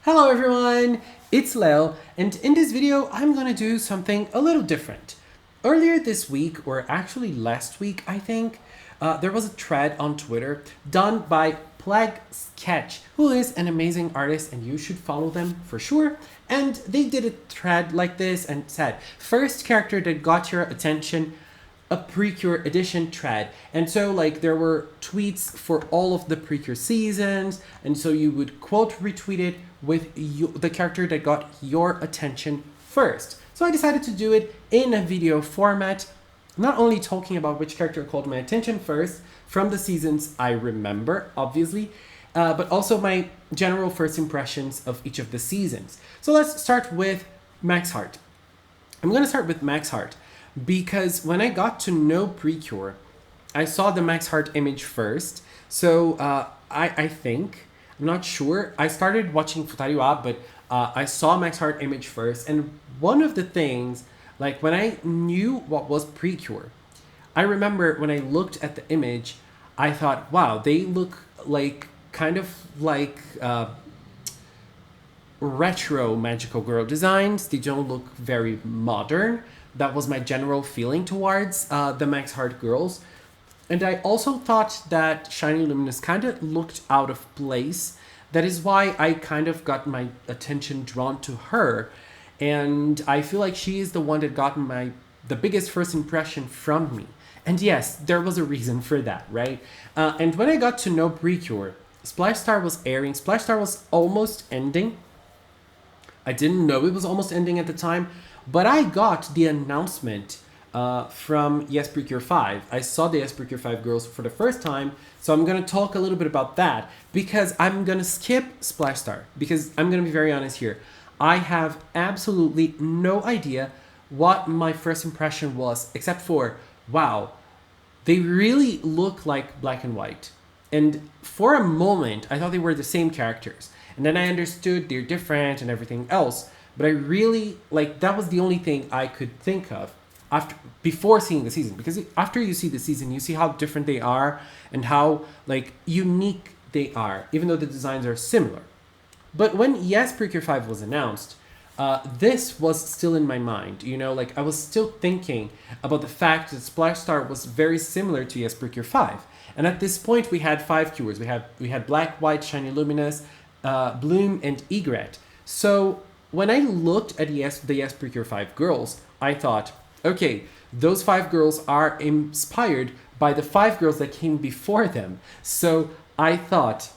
Hello everyone, it's Lel, and in this video I'm gonna do something a little different. Earlier this week, or actually last week I think, there was a thread on Twitter done by Sketch, who is an amazing artist and you should follow them for sure. And they did a thread like this and said, first character that got your attention, a Precure edition thread. And so like there were tweets for all of the Precure seasons, and so you would quote retweet it with the character that got your attention first. So I decided to do it in a video format, not only talking about which character caught my attention first from the seasons I remember, obviously, but also my general first impressions of each of the seasons. So let's start with Max Heart. I'm going to start with Max Heart because when I got to know Precure, I saw the Max Heart image first. So I think, I'm not sure, I started watching Futariwa, but I saw Max Heart image first. And one of the things, like when I knew what was Precure, I remember when I looked at the image, I thought, wow, they look like kind of like retro magical girl designs. They don't look very modern. That was my general feeling towards the Max Heart girls. And I also thought that Shiny Luminous kind of looked out of place. That is why I kind of got my attention drawn to her. And I feel like she is the one that got the biggest first impression from me. And yes, there was a reason for that, right? And when I got to know Precure, Splash Star was airing. Splash Star was almost ending. I didn't know it was almost ending at the time, but I got the announcement from Yes Precure 5. I saw the Yes Precure 5 girls for the first time, so I'm going to talk a little bit about that because I'm going to skip Splash Star because I'm going to be very honest here. I have absolutely no idea what my first impression was, except for, wow, they really look like black and white. And for a moment, I thought they were the same characters. And then I understood they're different and everything else. But I really, like, that was the only thing I could think of before seeing the season. Because after you see the season, you see how different they are and how, like, unique they are, even though the designs are similar. But when Yes Precure 5 was announced, this was still in my mind. You know, like, I was still thinking about the fact that Splash Star was very similar to Yes Precure 5. And at this point, we had 5 cures. We had Black, White, Shiny Luminous, Bloom, and Egret. So when I looked at the Yes Precure 5 girls, I thought, okay, those 5 girls are inspired by the 5 girls that came before them. So I thought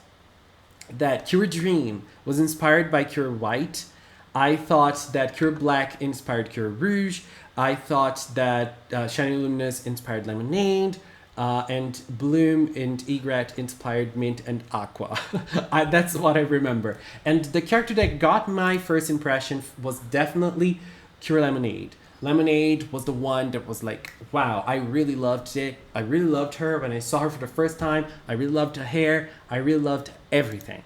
that Cure Dream was inspired by Cure White. I thought that Cure Black inspired Cure Rouge. I thought that Shiny Luminous inspired Lemonade. And Bloom and Egret inspired Mint and Aqua. That's what I remember. And the character that got my first impression was definitely Cure Lemonade. Lemonade was the one that was like, wow, I really loved it. I really loved her when I saw her for the first time. I really loved her hair. I really loved everything.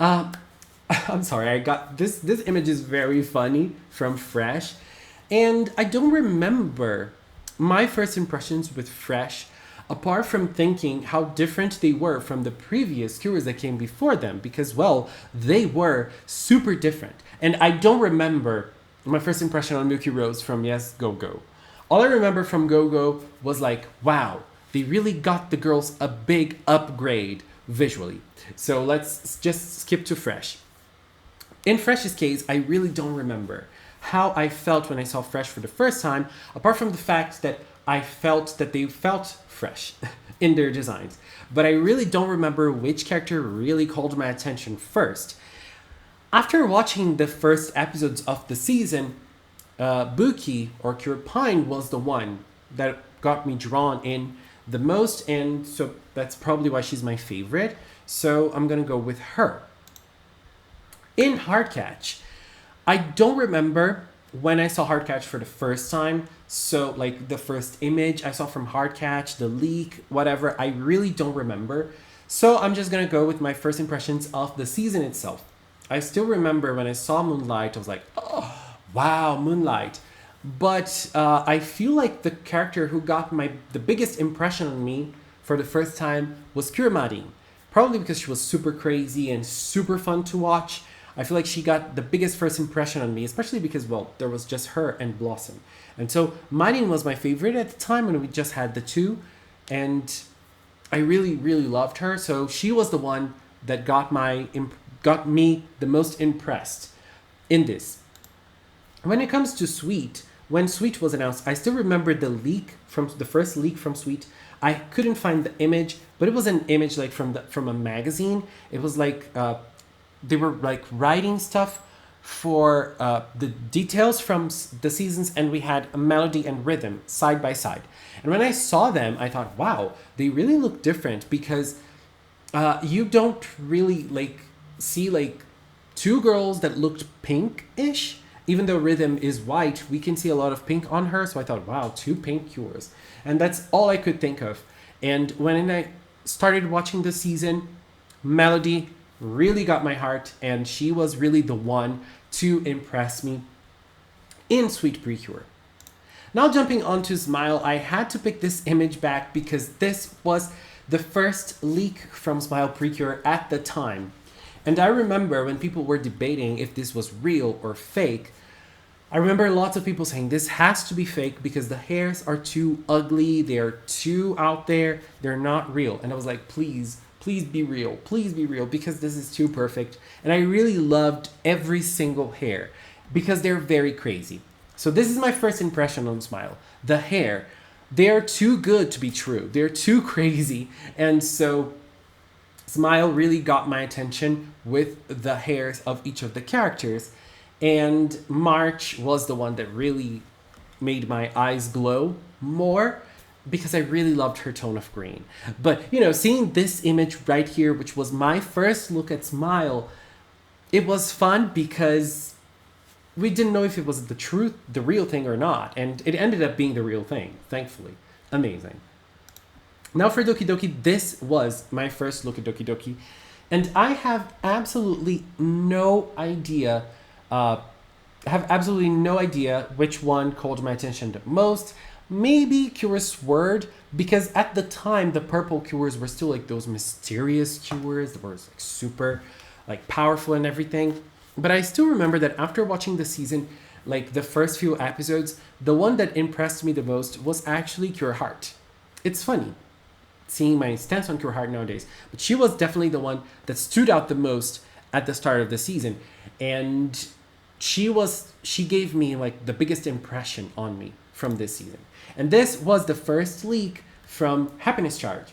I'm sorry, I got this image is very funny from Fresh. And I don't remember my first impressions with Fresh, apart from thinking how different they were from the previous cures that came before them, because, well, they were super different. And I don't remember my first impression on Milky Rose from Yes Go Go. All I remember from Go Go was like, wow, they really got the girls a big upgrade visually. So let's just skip to Fresh. In Fresh's case, I really don't remember how I felt when I saw Fresh for the first time, apart from the fact that I felt that they felt fresh in their designs. But I really don't remember which character really called my attention first. After watching the first episodes of the season, Buki or Cure Pine was the one that got me drawn in the most, and so that's probably why she's my favorite. So I'm gonna go with her. In Heartcatch, I don't remember when I saw Heartcatch for the first time. So like the first image I saw from Heartcatch, the leak, whatever, I really don't remember. So I'm just gonna go with my first impressions of the season itself. I still remember when I saw Moonlight, I was like, oh, wow, Moonlight. But I feel like the character who got the biggest impression on me for the first time was Kuramari. Probably because she was super crazy and super fun to watch. I feel like she got the biggest first impression on me, especially because, well, there was just her and Blossom. And so Marin was my favorite at the time when we just had the two. And I really, really loved her. So she was the one that got me the most impressed in this. When it comes to Sweet, when Sweet was announced, I still remember the first leak from Sweet. I couldn't find the image, but it was an image like from a magazine. It was like they were like writing stuff for the details from the seasons, and we had a melody and rhythm side by side. And when I saw them, I thought, wow, they really look different, because you don't really like see like two girls that looked pink-ish. Even though Rhythm is white, we can see a lot of pink on her. So I thought, wow, two pink cures. And that's all I could think of. And when I started watching the season, Melody really got my heart. And she was really the one to impress me in Sweet Precure. Now jumping onto Smile, I had to pick this image back because this was the first leak from Smile Precure at the time. And I remember when people were debating if this was real or fake, I remember lots of people saying this has to be fake because the hairs are too ugly, they're too out there, they're not real. And I was like, please be real, because this is too perfect. And I really loved every single hair because they're very crazy. So this is my first impression on Smile. The hair, they're too good to be true. They're too crazy. And so Smile really got my attention with the hairs of each of the characters. And March was the one that really made my eyes glow more because I really loved her tone of green. But, seeing this image right here, which was my first look at Smile, it was fun because we didn't know if it was the real thing or not. And it ended up being the real thing, thankfully. Amazing. Now for Doki Doki, this was my first look at Doki Doki, and I have absolutely no idea which one called my attention the most. Maybe Curious Word, because at the time the purple cures were still like those mysterious cures that were like super like powerful and everything. But I still remember that after watching the season, like the first few episodes, the one that impressed me the most was actually Cure Heart. It's funny seeing my stance on Cure Heart nowadays, but she was definitely the one that stood out the most at the start of the season, and she gave me like the biggest impression on me from this season. And this was the first leak from Happiness Charge.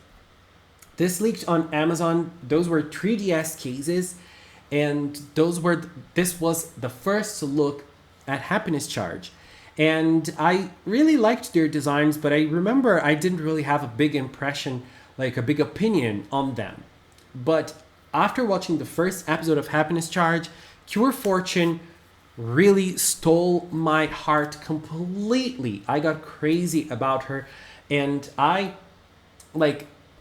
This leaked on Amazon. Those were 3DS cases, and this was the first look at Happiness Charge. And I really liked their designs, but I remember I didn't really have a big impression, like a big opinion on them. But after watching the first episode of Happiness Charge, Cure Fortune really stole my heart completely. I got crazy about her, and I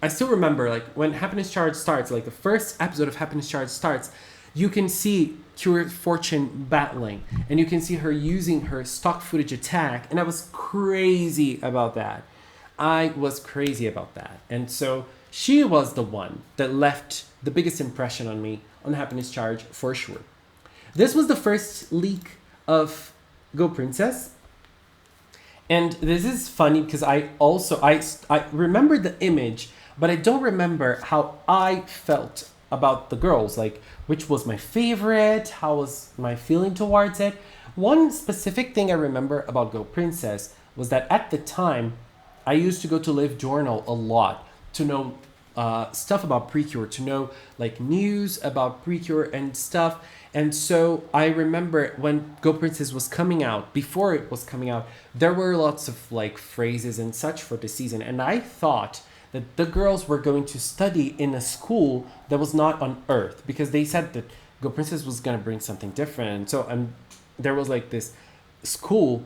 still remember like when Happiness Charge starts, like the first episode of Happiness Charge starts, you can see Cure Fortune battling, and you can see her using her stock footage attack, and I was crazy about that. And so she was the one that left the biggest impression on me on Happiness Charge for sure. This was the first leak of Go Princess. And this is funny because I remember the image, but I don't remember how I felt about the girls, like which was my favorite, how was my feeling towards it. One specific thing I remember about Go Princess was that at the time, I used to go to Live Journal a lot to know stuff about Precure, to know like news about Precure and stuff. And so I remember when Go Princess was coming out, before it was coming out, there were lots of like phrases and such for the season. And I thought that the girls were going to study in a school that was not on Earth, because they said that Go Princess was going to bring something different. So there was like this school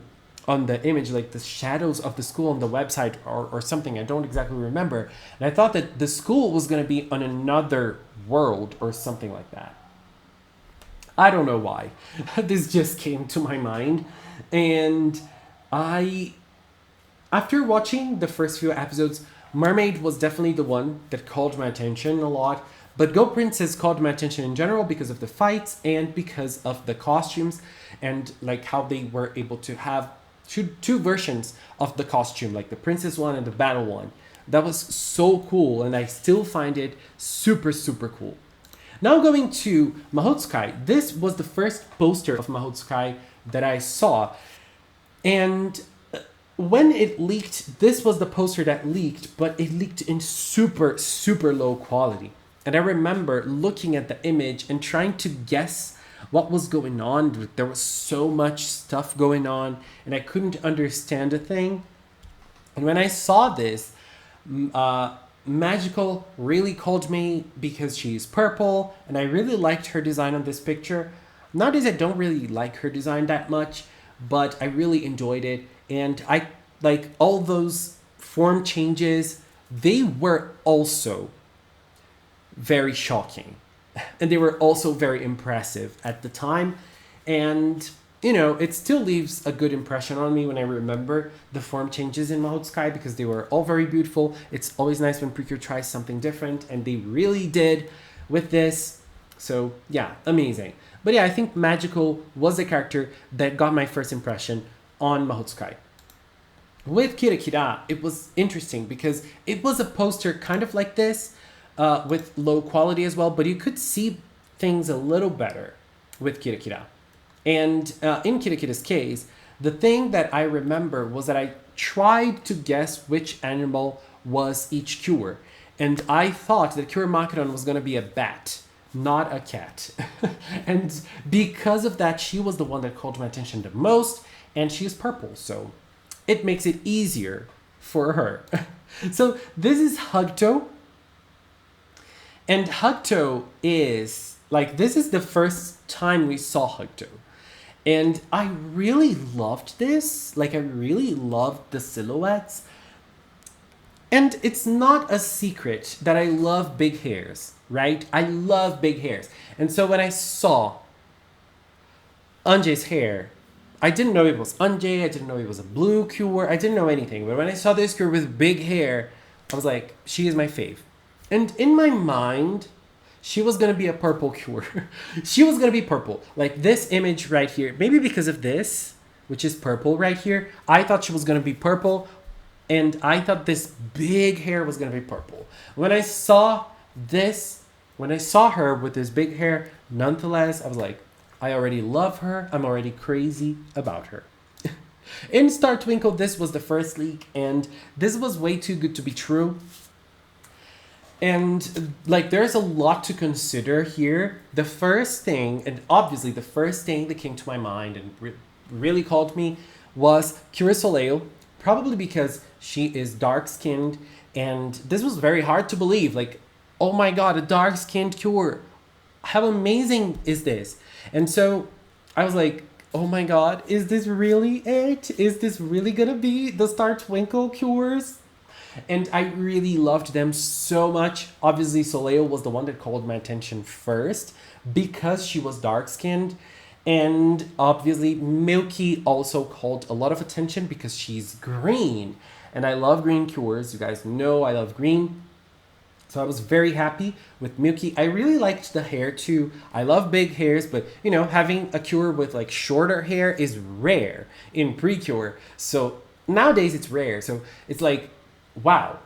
on the image, like the shadows of the school on the website or something. I don't exactly remember. And I thought that the school was going to be on another world or something like that. I don't know why. This just came to my mind. And after watching the first few episodes, Mermaid was definitely the one that called my attention a lot, But Go Princess caught my attention in general because of the fights and because of the costumes and like how they were able to have two versions of the costume, like the princess one and the battle one. That was so cool, and I still find it super, super cool. Now going to Mahotsukai. This was the first poster of Mahotsukai that I saw. And when it leaked, this was the poster that leaked, but it leaked in super, super low quality. And I remember looking at the image and trying to guess what was going on. There was so much stuff going on, and I couldn't understand a thing. And when I saw this, Magical really called me because she's purple, and I really liked her design on this picture. Nowadays, I don't really like her design that much, but I really enjoyed it. And I like all those form changes. They were also very shocking, and they were also very impressive at the time. And you know, it still leaves a good impression on me when I remember the form changes in Mahotsukai because they were all very beautiful. It's always nice when Precure tries something different, and they really did with this. So yeah, amazing. But yeah, I think Magical was the character that got my first impression on Mahotsukai. With KiraKira, it was interesting because it was a poster kind of like this, with low quality as well, but you could see things a little better with KiraKira. And in KiraKira's case, the thing that I remember was that I tried to guess which animal was each cure. And I thought that Cure Macaron was going to be a bat, not a cat. And because of that, she was the one that called my attention the most, and she is purple, so it makes it easier for her. So this is Hugtto. And Hugtto is, like, this is the first time we saw Hugtto. And I really loved this. Like, I really loved the silhouettes. And it's not a secret that I love big hairs, right? I love big hairs. And so when I saw Anjay's hair, I didn't know it was Anjay. I didn't know it was a blue cure. I didn't know anything. But when I saw this cure with big hair, I was like, she is my fave. And in my mind, she was going to be a purple cure. She was going to be purple. Like this image right here. Maybe because of this, which is purple right here. I thought she was going to be purple. And I thought this big hair was going to be purple. When I saw this, when I saw her with this big hair, nonetheless, I was like, I already love her. I'm already crazy about her. In Star Twinkle, this was the first leak. And this was way too good to be true. And like, there's a lot to consider here. The first thing, and obviously the first thing that came to my mind and really called me was Cure Soleil, probably because she is dark-skinned, and this was very hard to believe. Like, oh my god, a dark-skinned Cure. How amazing is this? And so I was like, oh my god, is this really it? Is this really gonna be the Star Twinkle Cures? And I really loved them so much. Obviously, Soleil was the one that called my attention first because she was dark-skinned. And obviously, Milky also called a lot of attention because she's green. And I love green cures. You guys know I love green. So I was very happy with Milky. I really liked the hair too. I love big hairs, but you know, having a cure with like shorter hair is rare in Precure. So nowadays it's rare. So it's like, wow,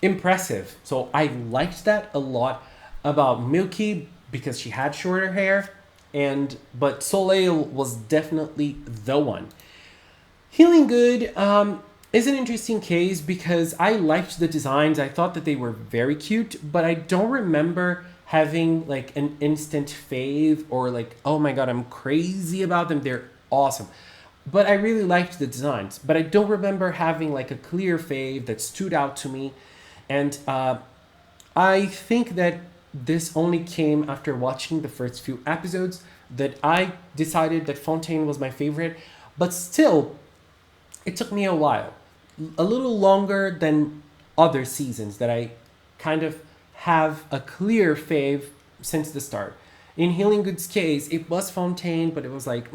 impressive. So I liked that a lot about Milky because she had shorter hair, but Soleil was definitely the one. Healing Good is an interesting case because I liked the designs. I thought that they were very cute, but I don't remember having like an instant fave or like, oh my god, I'm crazy about them. They're awesome. But I really liked the designs. But I don't remember having like a clear fave that stood out to me. And I think that this only came after watching the first few episodes that I decided that Fontaine was my favorite. But still, it took me a while. A little longer than other seasons that I kind of have a clear fave since the start. In Healing Good's case, it was Fontaine, but it was like,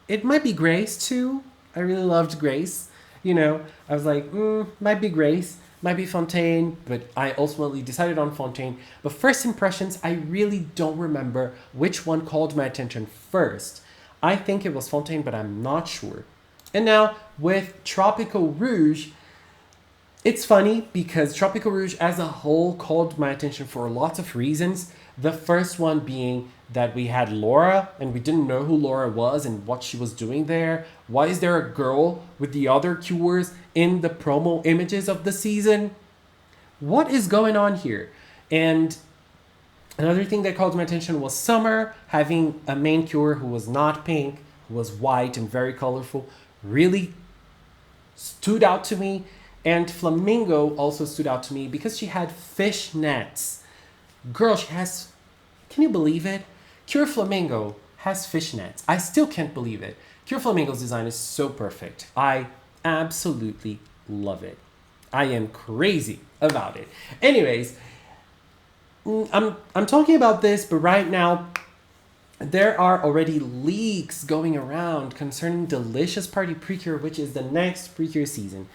it might be Grace too. I really loved Grace. You know, I was like, might be Grace. might be Fontaine, but I ultimately decided on Fontaine. But first impressions, I really don't remember which one called my attention first. I think it was Fontaine, but I'm not sure. And now with Tropical-Rouge, it's funny because Tropical-Rouge as a whole called my attention for lots of reasons. The first one being that we had Laura and we didn't know who Laura was and what she was doing there. Why is there a girl with the other cures in the promo images of the season? What is going on here? And another thing that called my attention was Summer having a main cure who was not pink, who was white and very colorful, really stood out to me. And Flamingo also stood out to me because she had fishnets. Girl, she has, can you believe it? Cure Flamingo has fishnets. I still can't believe it. Cure Flamingo's design is so perfect. I absolutely love it. I am crazy about it. Anyways, I'm talking about this, but right now there are already leaks going around concerning Delicious Party Precure, which is the next Precure season.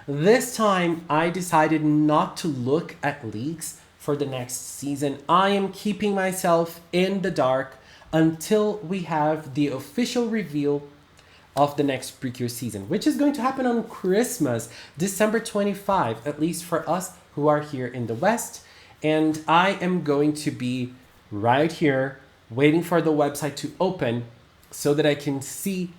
This time, I decided not to look at leaks for the next season. I am keeping myself in the dark until we have the official reveal of the next Precure season, which is going to happen on Christmas, December 25, at least for us who are here in the West. And I am going to be right here waiting for the website to open so that I can see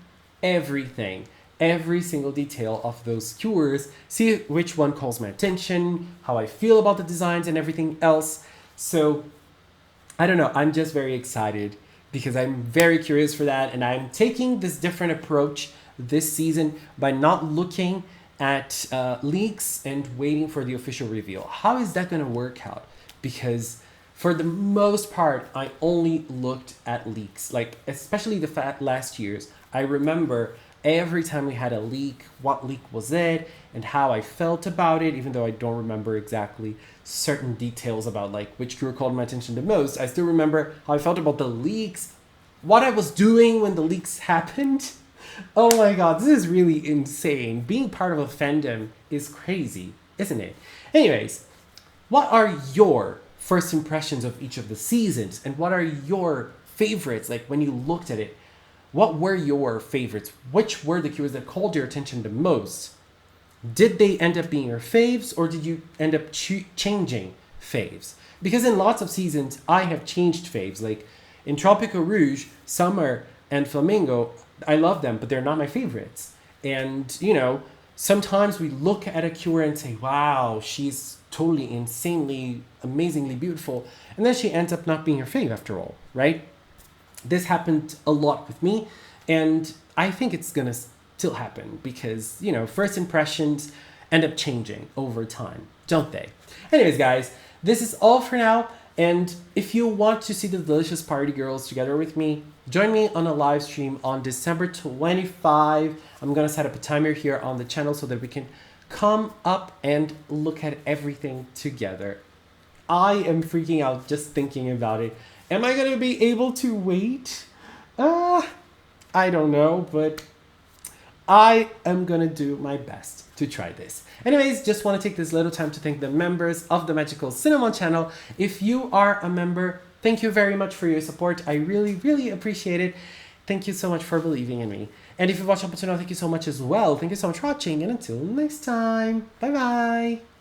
everything. Every single detail of those cures, see which one calls my attention, how I feel about the designs and everything else. So I don't know, I'm just very excited because I'm very curious for that, and I'm taking this different approach this season by not looking at leaks and waiting for the official reveal. How is that going to work out? Because for the most part, I only looked at leaks, like especially the last years. I remember every time we had a leak, what leak was it, and how I felt about it, even though I don't remember exactly certain details about like which cure called my attention the most. I still remember how I felt about the leaks, what I was doing when the leaks happened. Oh my god, this is really insane. Being part of a fandom is crazy, isn't it? Anyways, what are your first impressions of each of the seasons, and what are your favorites? Like when you looked at it, what were your favorites? Which were the cures that called your attention the most? Did they end up being your faves, or did you end up changing faves? Because in lots of seasons, I have changed faves. Like in Tropical-Rouge, Summer and Flamingo, I love them, but they're not my favorites. And, you know, sometimes we look at a cure and say, wow, she's totally insanely, amazingly beautiful. And then she ends up not being your fave after all, right? This happened a lot with me, and I think it's gonna still happen because, you know, first impressions end up changing over time, don't they? Anyways, guys, this is all for now, and if you want to see the Delicious Party Girls together with me, join me on a live stream on December 25. I'm gonna set up a timer here on the channel so that we can come up and look at everything together. I am freaking out just thinking about it. Am I gonna be able to wait? I don't know, but I am gonna do my best to try this. Anyways, just want to take this little time to thank the members of the Magical Cinnamon channel. If you are a member, thank you very much for your support. I really, really appreciate it. Thank you so much for believing in me. And if you watched up until now, thank you so much as well. Thank you so much for watching, and until next time, bye bye.